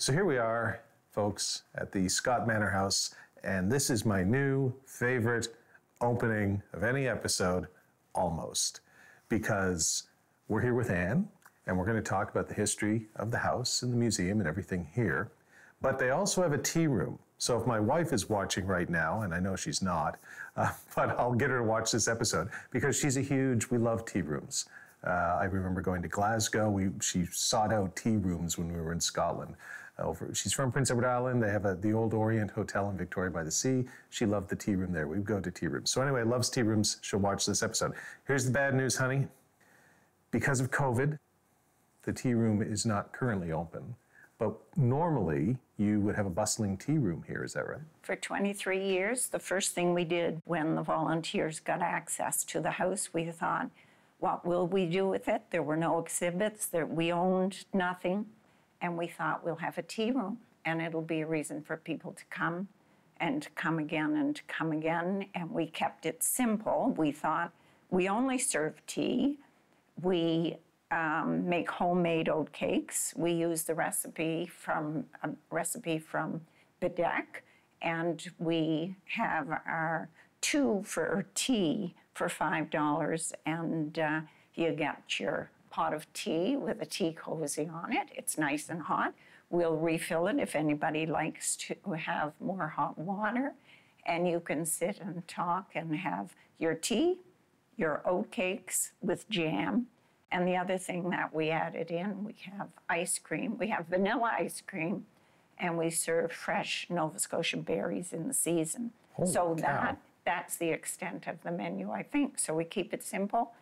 So here we are, folks, at the Scott Manor House, and this is my new favorite opening of any episode, almost, because we're here with Anne, and we're going to talk about the history of the house and the museum and everything here. But they also have a tea room. So if my wife is watching right now, and I know she's not, but I'll get her to watch this episode because she's we love tea rooms. I remember going to Glasgow. She sought out tea rooms when we were in Scotland. She's from Prince Edward Island. They have the Old Orient Hotel in Victoria by the Sea. She loved the tea room there. We'd go to tea rooms. So anyway, loves tea rooms. She'll watch this episode. Here's the bad news, honey. Because of COVID, the tea room is not currently open. But normally, you would have a bustling tea room here. Is that right? For 23 years, the first thing we did when the volunteers got access to the house, we thought, what will we do with it? There were no exhibits. We owned nothing. And we thought, we'll have a tea room. And it'll be a reason for people to come and to come again and to come again. And we kept it simple. We thought, we only serve tea. We make homemade oat cakes. We use the recipe from Bedford, and we have our 2 for tea for $5, and you get your pot of tea with a tea cozy on it. It's nice and hot. We'll refill it if anybody likes to have more hot water, and you can sit and talk and have your tea, your oat cakes with jam. And the other thing that we added in, we have ice cream. We have vanilla ice cream, and we serve fresh Nova Scotia berries in the season. Holy cow. That's the extent of the menu, I think. So we keep it simple,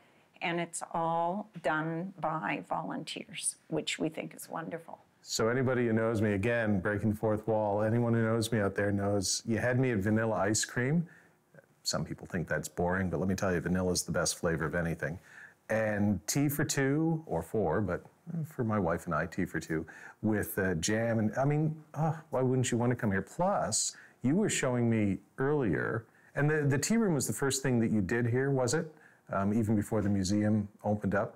and it's all done by volunteers, which we think is wonderful. So anybody who knows me, again, breaking the fourth wall, anyone who knows me out there knows you had me at vanilla ice cream. Some people think that's boring, but let me tell you, vanilla is the best flavor of anything. And tea for 2 or 4, but for my wife and I, tea for 2 with jam. And I mean, why wouldn't you want to come here? Plus, you were showing me earlier, and the tea room was the first thing that you did here, was it? Even before the museum opened up.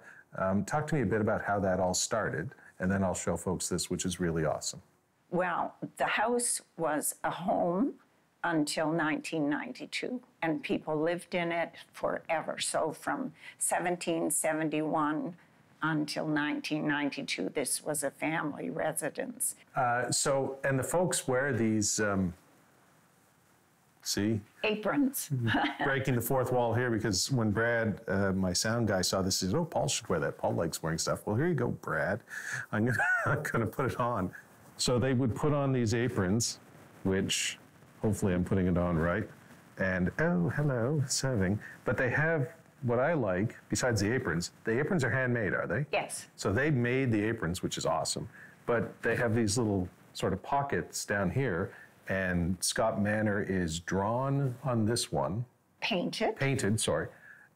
Talk to me a bit about how that all started, and then I'll show folks this, which is really awesome. Well, the house was a home until 1992, and people lived in it forever. So from 1771 until 1992, this was a family residence. And the folks wear these, aprons. Breaking the fourth wall here, because when Brad, my sound guy, saw this, he said, Paul should wear that. Paul likes wearing stuff. Well, here you go, Brad. I'm gonna put it on. So they would put on these aprons, which hopefully I'm putting it on right. And, oh, hello, serving. But they have what I like, besides the aprons are handmade, are they? Yes. So they made the aprons, which is awesome. But they have these little sort of pockets down here, and Scott Manor is drawn on this one. Painted, sorry.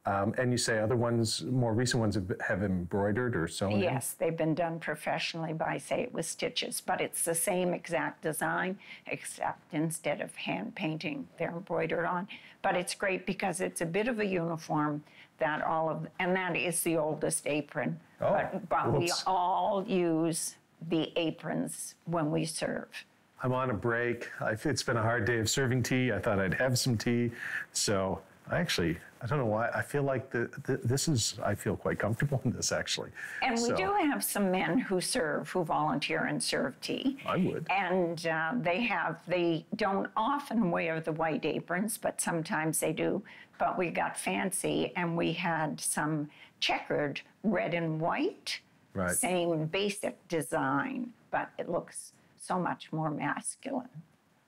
And you say other ones, more recent ones have embroidered or sewn in? Yes, they've been done professionally by, say, it was stitches, but it's the same exact design, except instead of hand painting, they're embroidered on. But it's great because it's a bit of a uniform and that is the oldest apron. Oh, but we all use the aprons when we serve. I'm on a break. It's been a hard day of serving tea. I thought I'd have some tea. So I don't know why, I feel like I feel quite comfortable in this, actually. And we do have some men who volunteer and serve tea. I would. And they don't often wear the white aprons, but sometimes they do. But we got fancy, and we had some checkered red and white. Right. Same basic design, but it looks so much more masculine.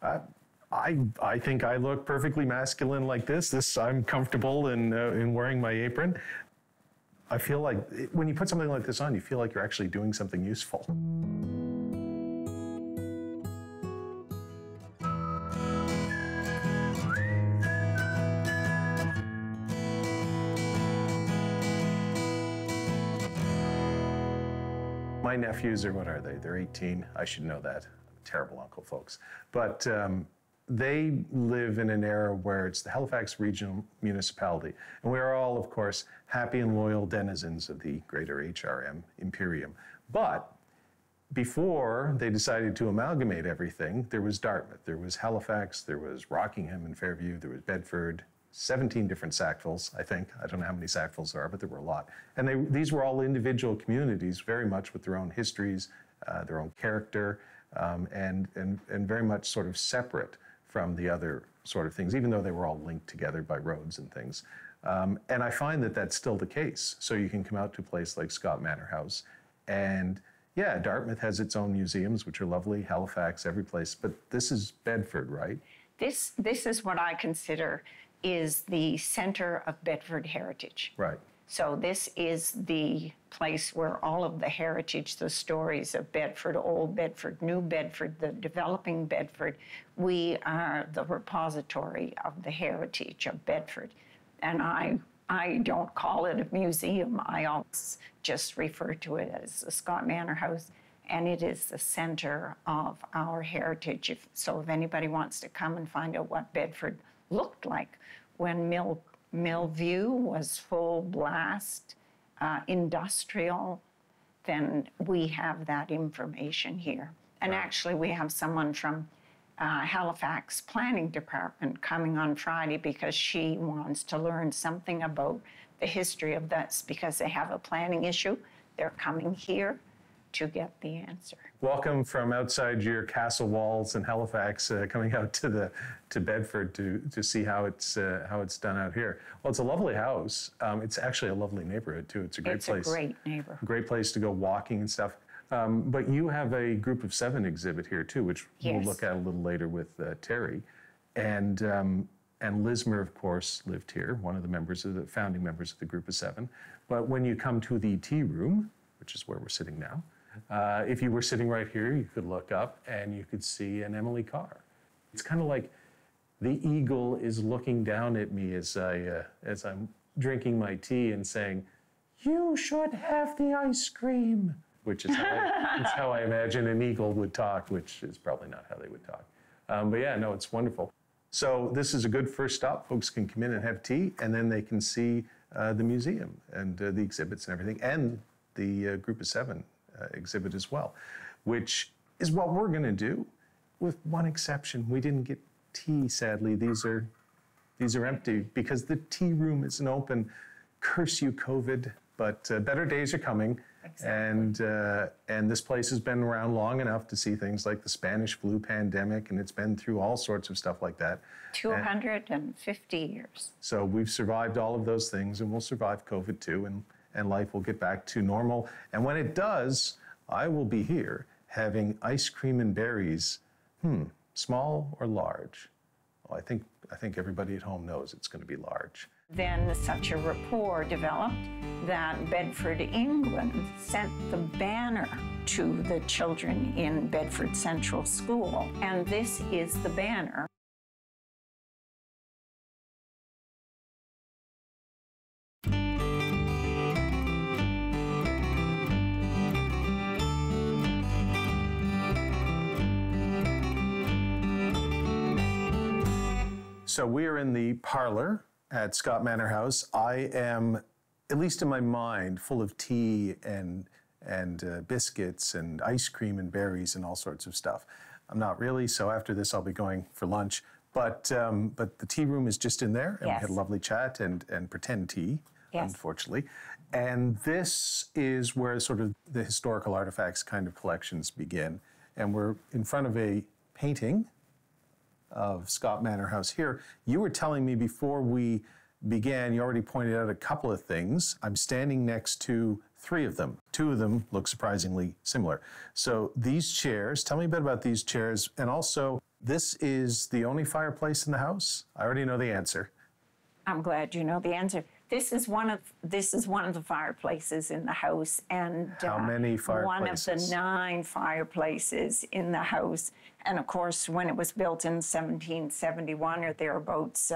I think I look perfectly masculine like this. I'm comfortable in wearing my apron. I feel like when you put something like this on, you feel like you're actually doing something useful. My nephews what are they? They're 18. I should know that. I'm a terrible uncle, folks. But they live in an era where it's the Halifax Regional Municipality. And we are all, of course, happy and loyal denizens of the greater HRM Imperium. But before they decided to amalgamate everything, there was Dartmouth, there was Halifax, there was Rockingham and Fairview, there was Bedford, 17 different Sackvilles, I think. I don't know how many Sackvilles there are, but there were a lot. And these were all individual communities, very much with their own histories, their own character, and very much sort of separate from the other sort of things, even though they were all linked together by roads and things. And I find that that's still the case. So you can come out to a place like Scott Manor House, and yeah, Dartmouth has its own museums, which are lovely, Halifax, every place, but this is Bedford, right? This is what I consider is the center of Bedford heritage. Right. So this is the place where all of the heritage, the stories of Bedford, Old Bedford, New Bedford, the developing Bedford, we are the repository of the heritage of Bedford. And I don't call it a museum. I always just refer to it as the Scott Manor House, and it is the center of our heritage. So if anybody wants to come and find out what Bedford looked like when Millview was full blast, industrial, then we have that information here. And actually we have someone from Halifax Planning Department coming on Friday because she wants to learn something about the history of this because they have a planning issue. They're coming here to get the answer. Welcome from outside your castle walls in Halifax, coming out to Bedford to see how it's done out here. Well, it's a lovely house. It's actually a lovely neighborhood too. It's a great place. It's a great neighborhood. Great place to go walking and stuff. But you have a Group of Seven exhibit here too, which we'll look at a little later with Terry, and Lismer, of course, lived here. One of the founding members of the Group of Seven. But when you come to the tea room, which is where we're sitting now. If you were sitting right here, you could look up and you could see an Emily Carr. It's kind of like the eagle is looking down at me as I'm drinking my tea and saying, "You should have the ice cream," which is how I imagine an eagle would talk, which is probably not how they would talk. But yeah, no, it's wonderful. So this is a good first stop. Folks can come in and have tea, and then they can see the museum and the exhibits and everything, and the Group of Seven exhibit as well, which is what we're going to do, with one exception. We didn't get tea, sadly. These are empty because the tea room isn't open. Curse you, COVID, but better days are coming. Exactly. And this place has been around long enough to see things like the Spanish flu pandemic, and it's been through all sorts of stuff like that. 250 years. So we've survived all of those things, and we'll survive COVID too, and life will get back to normal. And when it does, I will be here having ice cream and berries. Small or large? Well, I think everybody at home knows it's going to be large. Then such a rapport developed that Bedford, England sent the banner to the children in Bedford Central School. And this is the banner. So we are in the parlor at Scott Manor House. I am, at least in my mind, full of tea and biscuits and ice cream and berries and all sorts of stuff. I'm not really, so after this I'll be going for lunch. But the tea room is just in there, and we had a lovely chat and pretend tea, unfortunately. And this is where sort of the historical artifacts kind of collections begin. And we're in front of a painting of Scott Manor House here. You were telling me before we began, you already pointed out a couple of things. I'm standing next to 3 of them. 2 of them look surprisingly similar. So these chairs, tell me a bit about these chairs. And also, this is the only fireplace in the house? I already know the answer. I'm glad you know the answer. This is one of the fireplaces in the house, and how many fireplaces? One of the 9 fireplaces in the house. And of course, when it was built in 1771 or thereabouts,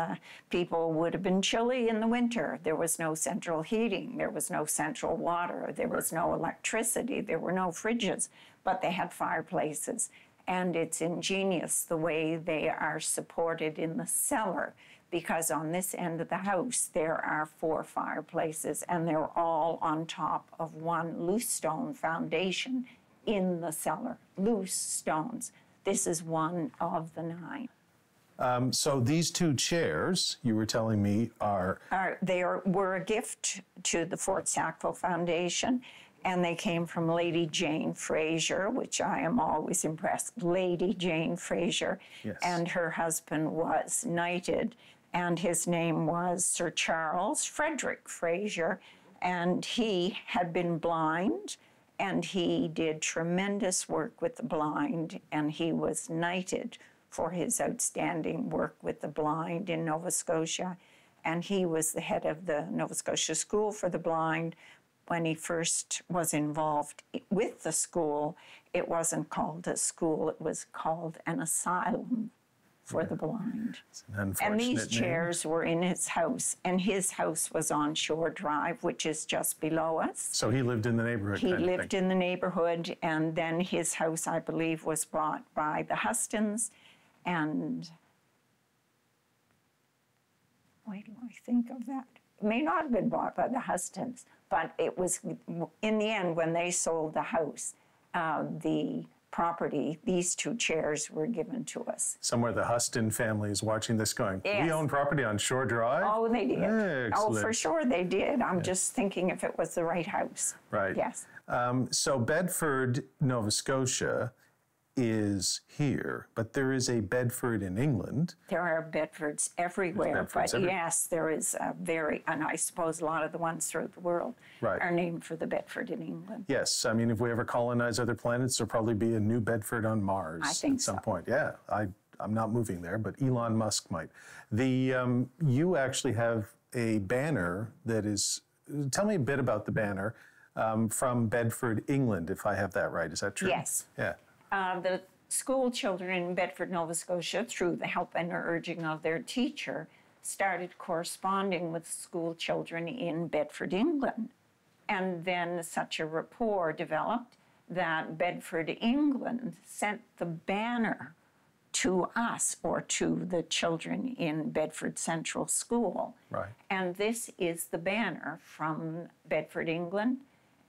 people would have been chilly in the winter. There was no central heating, there was no central water, there was no electricity, there were no fridges, but they had fireplaces. And it's ingenious the way they are supported in the cellar, because on this end of the house there are 4 fireplaces, and they're all on top of one loose stone foundation. in the cellar, loose stones. This is one of the 9. So these 2 chairs, you were telling me, Were a gift to the Fort Sackville Foundation, and they came from Lady Jane Fraser, which I am always impressed. Lady Jane Fraser, yes. And her husband was knighted, and his name was Sir Charles Frederick Fraser, and he had been blind, and he did tremendous work with the blind, and he was knighted for his outstanding work with the blind in Nova Scotia. And he was the head of the Nova Scotia School for the Blind. When he first was involved with the school, it wasn't called a school, it was called an asylum for the blind. It's an and these unfortunate chairs were in his house, and his house was on Shore Drive, which is just below us. So he lived in the neighborhood. He lived in the neighborhood, and then his house, I believe, was bought by the Hustons, and why do I think of that? It may not have been bought by the Hustons, but it was, in the end, when they sold the house, the property, these 2 chairs were given to us. Somewhere the Huston family is watching this going, yes. We own property on Shore Drive? Oh, they did. Excellent. Oh, for sure they did. I'm just thinking if it was the right house. Right. Yes. So Bedford, Nova Scotia is here, but there is a Bedford in England. There are Bedfords everywhere, yes, there is and I suppose a lot of the ones throughout the world are named for the Bedford in England. Yes, I mean, if we ever colonize other planets, there'll probably be a new Bedford on Mars at some point. Yeah, I'm not moving there, but Elon Musk might. You actually have a banner that is, tell me a bit about the banner from Bedford, England, if I have that right. Is that true? Yes. Yeah. The school children in Bedford, Nova Scotia, through the help and urging of their teacher, started corresponding with school children in Bedford, England. And then such a rapport developed that Bedford, England sent the banner to us, or to the children in Bedford Central School. Right. And this is the banner from Bedford, England.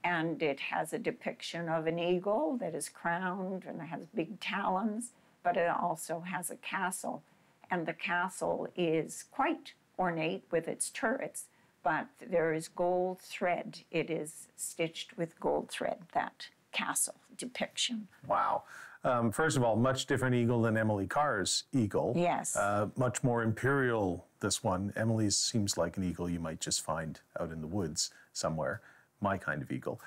And it has a depiction of an eagle that is crowned and has big talons, but it also has a castle. And the castle is quite ornate with its turrets, but there is gold thread. It is stitched with gold thread, that castle depiction. Wow. First of all, much different eagle than Emily Carr's eagle. Yes. Much more imperial, this one. Emily's seems like an eagle you might just find out in the woods somewhere. My kind of eagle.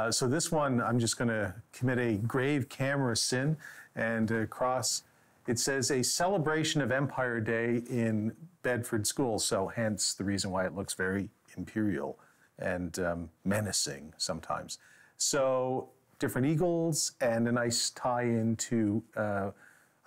So this one, I'm just going to commit a grave camera sin and cross. It says a celebration of Empire Day in Bedford School. So hence the reason why it looks very imperial and menacing sometimes. So different eagles and a nice tie into, I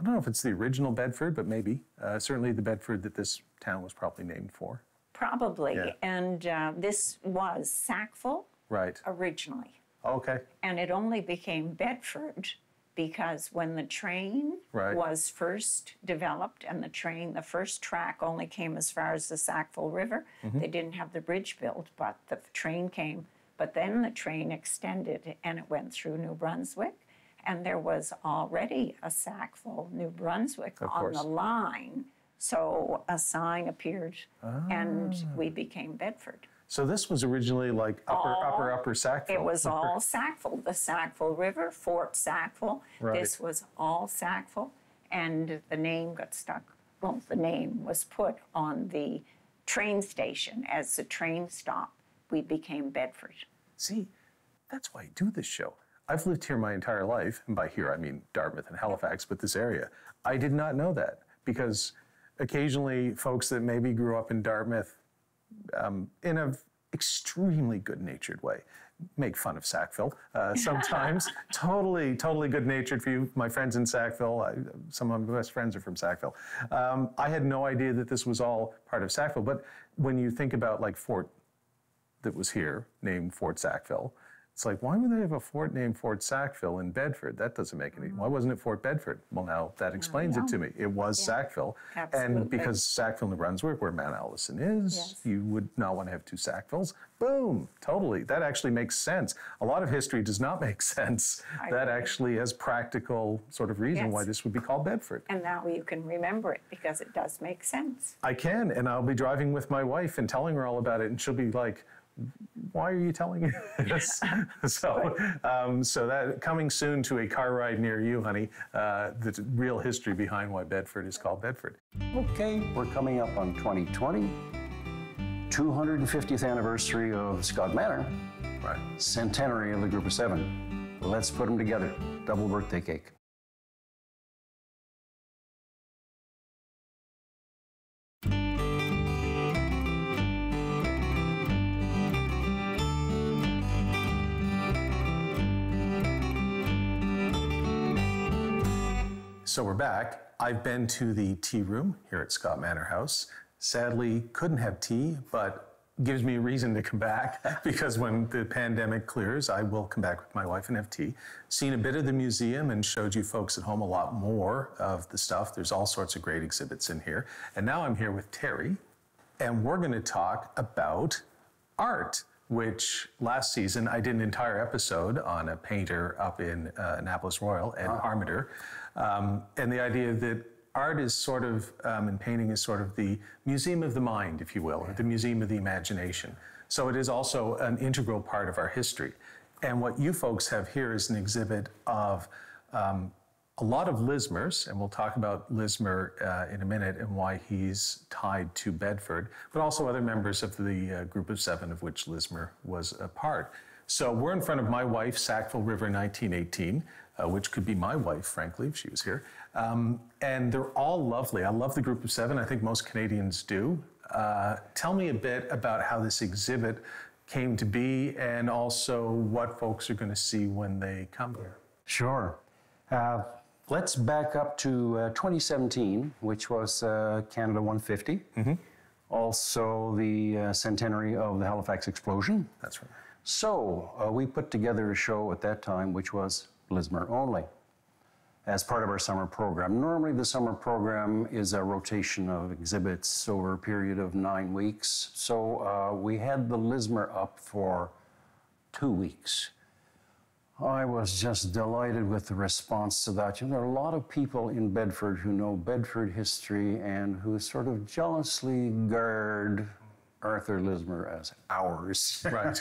don't know if it's the original Bedford, but maybe. Certainly the Bedford that this town was probably named for. Probably. Yeah. And this was Sackville. Right. Originally. Okay. And it only became Bedford because when the train was first developed, and the first track only came as far as the Sackville River. They didn't have the bridge built, but the train came. But then the train extended and it went through New Brunswick. And there was already a Sackville, New Brunswick on the line. So a sign appeared and we became Bedford. So this was originally like upper Sackville. It was all Sackville, the Sackville River, Fort Sackville. Right. This was all Sackville, and the name got stuck. Well, the name was put on the train station. As the train stopped, we became Bedford. See, that's why I do this show. I've lived here my entire life, and by here I mean Dartmouth and Halifax, but this area. I did not know that, because occasionally folks that maybe grew up in Dartmouth in an extremely good-natured way make fun of Sackville. Sometimes totally good-natured for you. My friends in Sackville, some of my best friends are from Sackville. I had no idea that this was all part of Sackville, but when you think about like Fort that was here, named Fort Sackville, It's like, why would they have a fort named Fort Sackville in Bedford? That doesn't make any. Why wasn't it Fort Bedford? Well, now that explains it to me. It was Sackville, and because Sackville, New Brunswick, where Mount Allison is, you would not want to have two Sackvilles. Boom, totally. That actually makes sense. A lot of history does not make sense. That actually has practical sort of reason why this would be called Bedford. And now you can remember it because it does make sense. I can, and I'll be driving with my wife and telling her all about it, and she'll be like, why are you telling me this? So that coming soon to a car ride near you, honey, the real history behind why Bedford is called Bedford. Okay, we're coming up on 2020, 250th anniversary of Scott Manor, centenary of the Group of Seven. Let's put them together. Double birthday cake. So we're back. I've been to the tea room here at Scott Manor House. Sadly, couldn't have tea, but gives me a reason to come back because when the pandemic clears, I will come back with my wife and have tea. Seen a bit of the museum and showed you folks at home a lot more of the stuff. There's all sorts of great exhibits in here. And now I'm here with Terry, and we're going to talk about art, which last season I did an entire episode on a painter up in Annapolis Royal and Armator. And the idea that art is sort of, and painting is sort of the museum of the mind, if you will, or the museum of the imagination. So it is also an integral part of our history. And what you folks have here is an exhibit of a lot of Lismers, and we'll talk about Lismer in a minute and why he's tied to Bedford, but also other members of the Group of Seven, of which Lismer was a part. So we're in front of my wife, Sackville River 1918, which could be my wife, frankly, if she was here. And they're all lovely. I love the Group of Seven. I think most Canadians do. Tell me a bit about how this exhibit came to be and also what folks are going to see when they come here. Sure. Let's back up to 2017, which was Canada 150. Also the centenary of the Halifax explosion. That's right. So we put together a show at that time, which was Lismer only, as part of our summer program. Normally the summer program is a rotation of exhibits over a period of 9 weeks. So we had the Lismer up for 2 weeks. I was just delighted with the response to that. You know, there are a lot of people in Bedford who know Bedford history and who sort of jealously guard Arthur Lismer as ours. Right.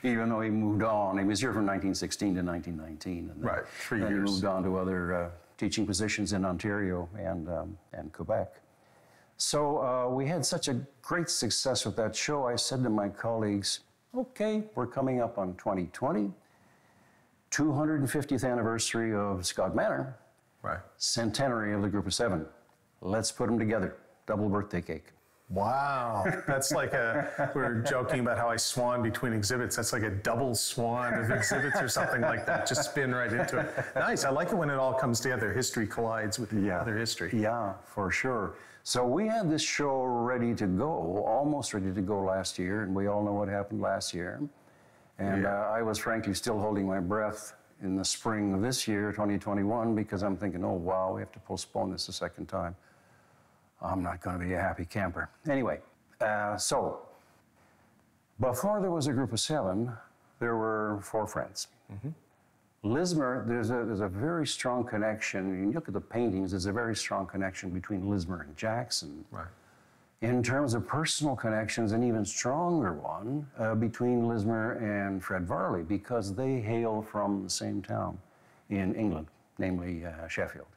Even though he moved on. He was here from 1916 to 1919. And right, 3 years. Then he moved on to other teaching positions in Ontario and Quebec. So we had such a great success with that show. I said to my colleagues, okay, we're coming up on 2020. 250th anniversary of Scott Manor, centenary of the Group of Seven. Let's put them together. Double birthday cake. Wow, that's like we're joking about how I swan between exhibits. That's like a double swan of exhibits or something like that. Just spin right into it. Nice, I like it when it all comes together. History collides with other history. Yeah, for sure. So we had this show ready to go, almost ready to go last year, and we all know what happened last year. And I was frankly still holding my breath in the spring of this year, 2021, because I'm thinking, oh, wow, we have to postpone this a second time. I'm not going to be a happy camper. Anyway, so before there was a Group of Seven, there were 4 friends. Lismer, there's a very strong connection. You look at the paintings, there's a very strong connection between Lismer and Jackson. Right. In terms of personal connections, an even stronger one between Lismer and Fred Varley, because they hail from the same town in England, namely Sheffield.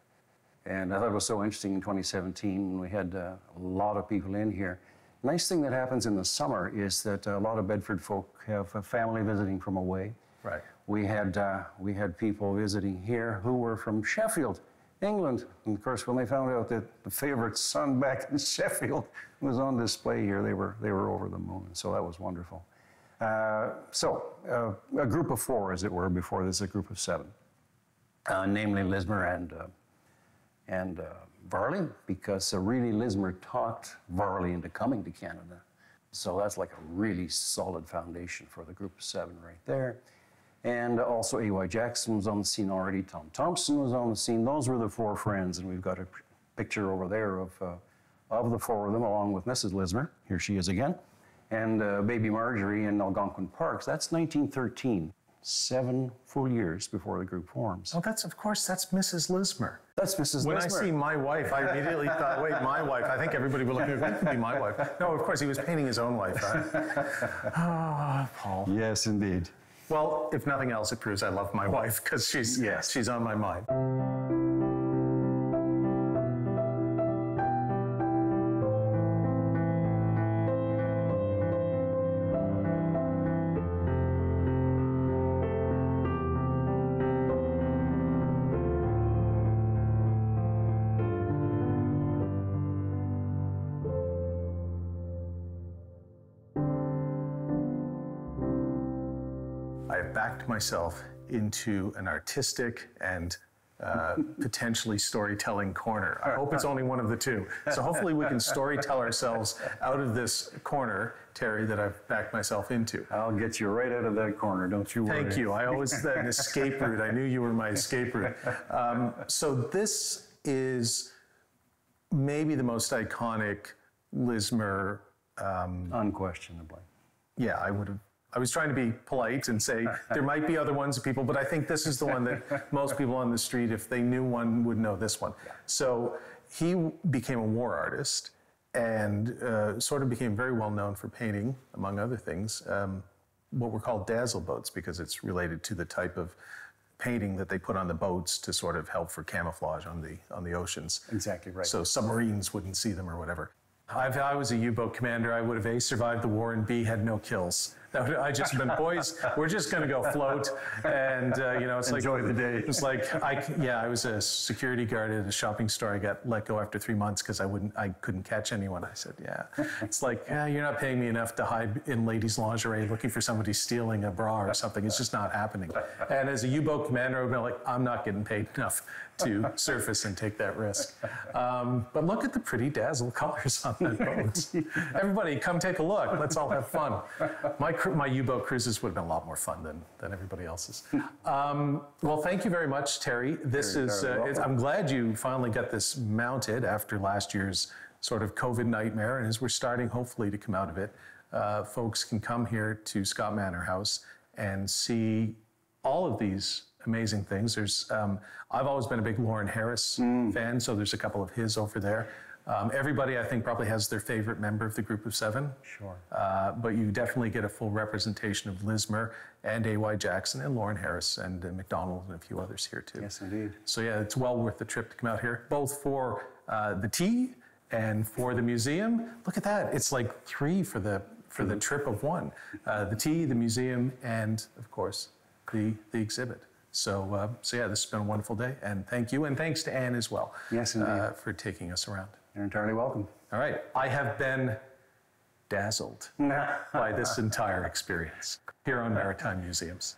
And I thought it was so interesting in 2017 when we had a lot of people in here. Nice thing that happens in the summer is that a lot of Bedford folk have a family visiting from away. Right. We had people visiting here who were from Sheffield, England. And of course, when they found out that the favorite son back in Sheffield was on display here, they were over the moon. So that was wonderful. So a group of 4, as it were, before this, a group of 7, namely Lismer and Varley, because really Lismer talked Varley into coming to Canada. So that's like a really solid foundation for the Group of 7 right there. And also A.Y. Jackson was on the scene already. Tom Thompson was on the scene. Those were the four friends, and we've got a picture over there of the four of them, along with Mrs. Lismer. Here she is again. And baby Marjorie in Algonquin Parks. That's 1913. 7 full years before the group forms. Oh, that's Mrs. Lismer. That's Mrs. When Lismer. I see my wife, I immediately thought, wait, my wife. I think everybody will look at that could be my wife. No, of course, he was painting his own wife. Oh, Paul. Yes, indeed. Well, if nothing else, it proves I love my wife because she's on my mind. I have backed myself into an artistic and potentially storytelling corner. I hope it's only one of the two. So hopefully we can storytell ourselves out of this corner, Terry, that I've backed myself into. I'll get you right out of that corner, don't you worry. Thank you. I always had an escape route. I knew you were my escape route. So this is maybe the most iconic Lismer. Unquestionably. Yeah, I was trying to be polite and say there might be other ones of people, but I think this is the one that most people on the street, if they knew one, would know this one. Yeah. So he became a war artist and sort of became very well known for painting, among other things, what were called dazzle boats, because it's related to the type of painting that they put on the boats to sort of help for camouflage on the oceans. Exactly right. So submarines wouldn't see them or whatever. If I was a U-boat commander, I would have A, survived the war, and B, had no kills. I just been, boys, we're just going to go float, and it's enjoy the day. It's like I was a security guard at a shopping store. I got let go after 3 months because I couldn't catch anyone. I said, yeah. It's like, you're not paying me enough to hide in ladies' lingerie looking for somebody stealing a bra or something. It's just not happening. And as a U-boat commander, I would be like, I'm not getting paid enough to surface and take that risk. But look at the pretty dazzle colors on that boat. Everybody, come take a look. Let's all have fun. My U-boat cruises would have been a lot more fun than everybody else's. Well, thank you very much, Terry. This is, I'm glad you finally got this mounted after last year's sort of COVID nightmare. And as we're starting, hopefully, to come out of it, folks can come here to Scott Manor House and see all of these amazing things. There's, I've always been a big Lauren Harris fan, so there's a couple of his over there. Everybody, I think, probably has their favorite member of the group of 7. Sure. But you definitely get a full representation of Lismer and A.Y. Jackson and Lauren Harris and McDonald and a few others here too. Yes, indeed. So yeah, it's well worth the trip to come out here, both for the tea and for the museum. Look at that. It's like 3 for the trip of 1. The tea, the museum, and of course, the exhibit. So yeah, this has been a wonderful day, and thank you, and thanks to Anne as well. Yes, indeed. For taking us around. You're entirely welcome. All right, I have been dazzled by this entire experience here on Maritime Museums.